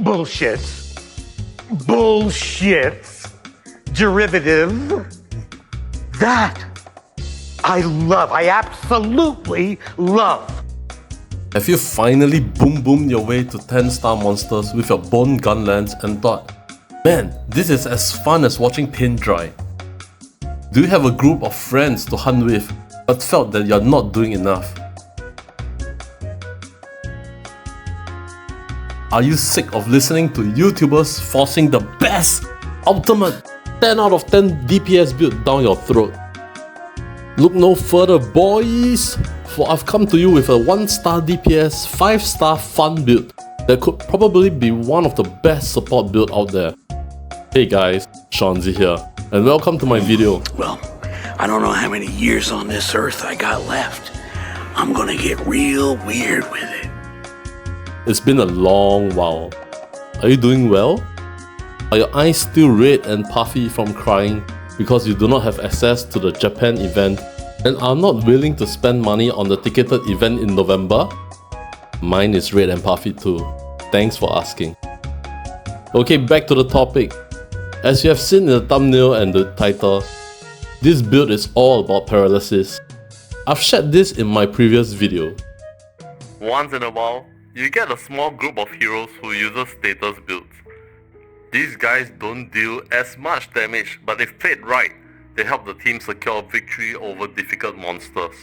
bullshit, derivative. That I love. I absolutely love. Have you finally boomed your way to 10-star monsters with your bone Gunlance and thought, man, this is as fun as watching paint dry? Do you have a group of friends to hunt with but felt that you're not doing enough? Are you sick of listening to YouTubers forcing the best, ultimate 10 out of 10 DPS build down your throat? Look no further, boys, for I've come to you with a 1-star DPS, 5-star fun build that could probably be one of the best support build out there. Hey guys, Shawnzy here, and welcome to my video. Well, I don't know how many years on this earth I got left. I'm gonna get real weird with it. It's been a long while. Are you doing well? Are your eyes still red and puffy from crying because you do not have access to the Japan event and are not willing to spend money on the ticketed event in November? Mine is red and puffy too. Thanks for asking. Okay, back to the topic. As you have seen in the thumbnail and the title, this build is all about Paralysis. I've shared this in my previous video. Once in a while, you get a small group of heroes who uses status builds. These guys don't deal as much damage, but if played right, they help the team secure victory over difficult monsters.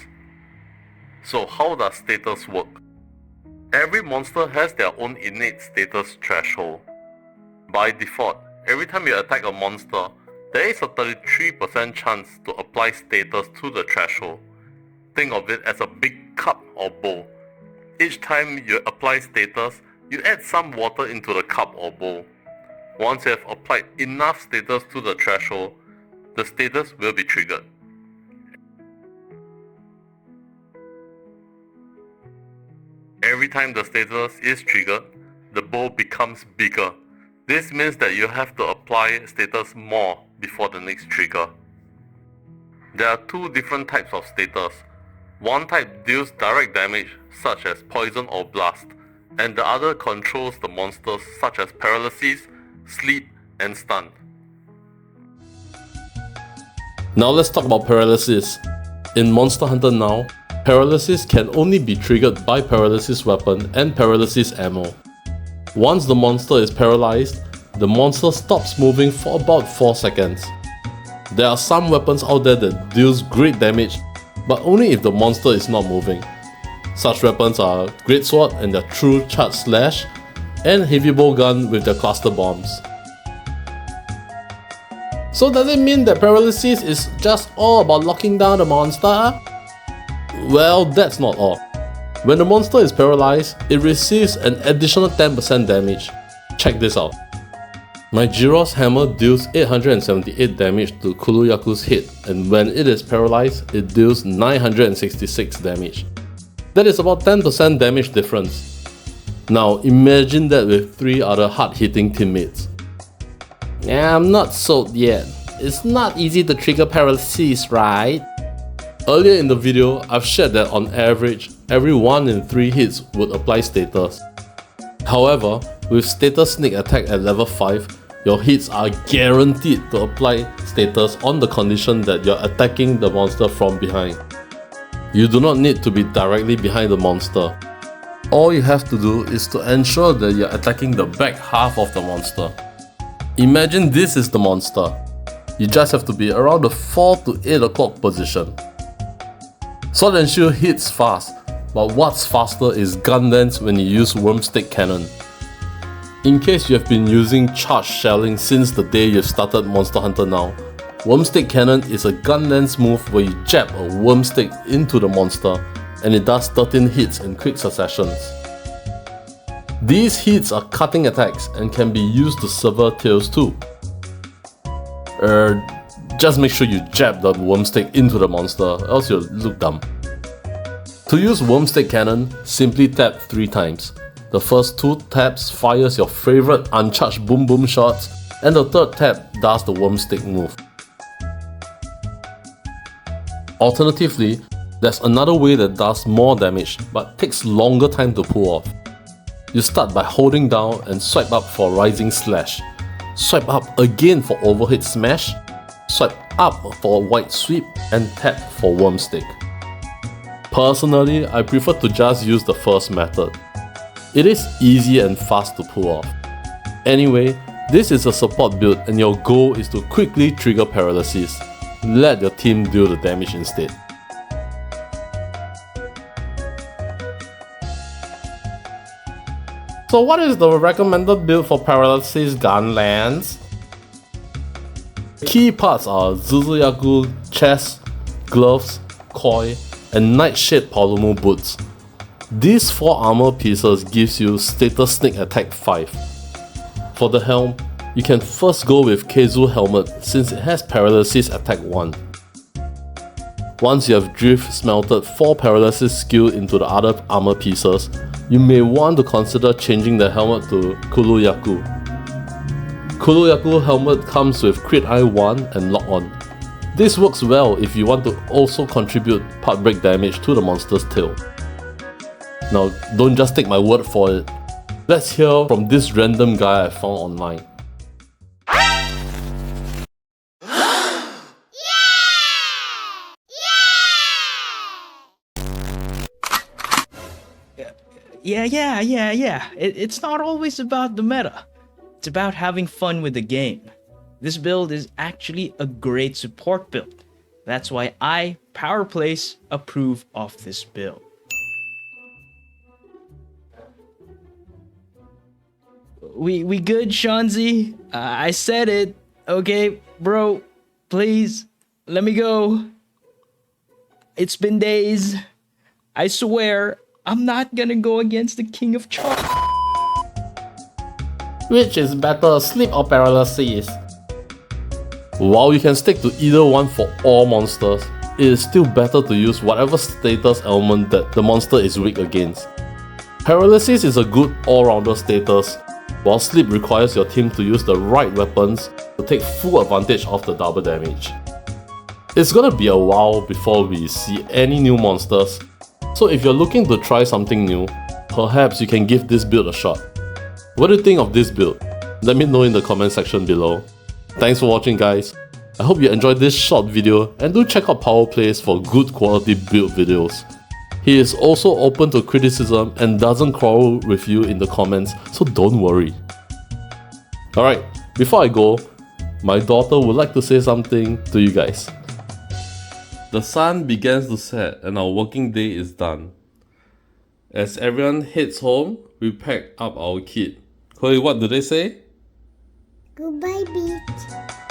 So how does status work? Every monster has their own innate status threshold. By default, every time you attack a monster, there is a 33% chance to apply status to the threshold. Think of it as a big cup or bowl. Each time you apply status, you add some water into the cup or bowl. Once you have applied enough status to the threshold, the status will be triggered. Every time the status is triggered, the bowl becomes bigger. This means that you have to apply status more before the next trigger. There are two different types of status. One type deals direct damage such as poison or blast, and the other controls the monsters such as paralysis, sleep, and stun. Now let's talk about Paralysis. In Monster Hunter now, Paralysis can only be triggered by Paralysis weapon and Paralysis ammo. Once the monster is paralyzed, the monster stops moving for about 4 seconds. There are some weapons out there that deals great damage, but only if the monster is not moving. Such weapons are Greatsword and their true charge slash, and Heavy Bow Gun with their cluster bombs. So does it mean that Paralysis is just all about locking down the monster? Well, that's not all. When the monster is paralyzed, it receives an additional 10% damage. Check this out. My Jiro's hammer deals 878 damage to Kuluyaku's head, and when it is paralyzed, it deals 966 damage. That is about 10% damage difference. Now imagine that with 3 other hard-hitting teammates. Yeah, I'm not sold yet. It's not easy to trigger Paralysis, right? Earlier in the video, I've shared that on average, every 1 in 3 hits would apply status. However, with status sneak attack at level 5, your hits are guaranteed to apply status on the condition that you're attacking the monster from behind. You do not need to be directly behind the monster. All you have to do is to ensure that you're attacking the back half of the monster. Imagine this is the monster. You just have to be around the 4 to 8 o'clock position. Sword and Shield hits fast, but what's faster is Gunlance when you use Wormstick Cannon. In case you have been using charged shelling since the day you started Monster Hunter now, Wormstick Cannon is a Gunlance move where you jab a wormstick into the monster and it does 13 hits in quick successions. These hits are cutting attacks and can be used to sever tails too. Just make sure you jab that wormstick into the monster, else you'll look dumb. To use Wormstick Cannon, simply tap 3 times. The first 2 taps fires your favorite uncharged boom boom shots, and the third tap does the wormstick move. Alternatively, there's another way that does more damage but takes longer time to pull off. You start by holding down and swipe up for rising slash. Swipe up again for overhead smash. Swipe up for wide sweep and tap for worm stick. Personally, I prefer to just use the first method. It is easy and fast to pull off. Anyway, this is a support build and your goal is to quickly trigger Paralysis. Let your team deal the damage instead. So what is the recommended build for Paralysis Gunlance? Key parts are Zuzuyaku chest, gloves, koi, and Nightshade Polymo boots. These 4 armor pieces gives you status sneak attack 5. For the helm, you can first go with Keizu helmet since it has paralysis attack 1. Once you have drift smelted 4 paralysis skill into the other armor pieces, you may want to consider changing the helmet to Kuruyaku. Kuruyaku helmet comes with crit eye 1 and lock on. This works well if you want to also contribute part break damage to the monster's tail. Now, don't just take my word for it. Let's hear from this random guy I found online. Yeah. It's not always about the meta. It's about having fun with the game. This build is actually a great support build. That's why I, PowerPlace, approve of this build. We good, Shanzi? I said it. Okay, bro, please, let me go. It's been days. I swear, I'm not gonna go against the King of Charm. Which is better, sleep or paralysis? While you can stick to either one for all monsters, it is still better to use whatever status element that the monster is weak against. Paralysis is a good all-rounder status, while sleep requires your team to use the right weapons to take full advantage of the double damage. It's gonna be a while before we see any new monsters, so if you're looking to try something new, perhaps you can give this build a shot. What do you think of this build? Let me know in the comment section below. Thanks for watching, guys. I hope you enjoyed this short video and do check out PowerPlace for good quality build videos. He is also open to criticism and doesn't quarrel with you in the comments, so don't worry. Alright, before I go, my daughter would like to say something to you guys. The sun begins to set and our working day is done. As everyone heads home, we pack up our kit. Chloe, what do they say? Goodbye, beach.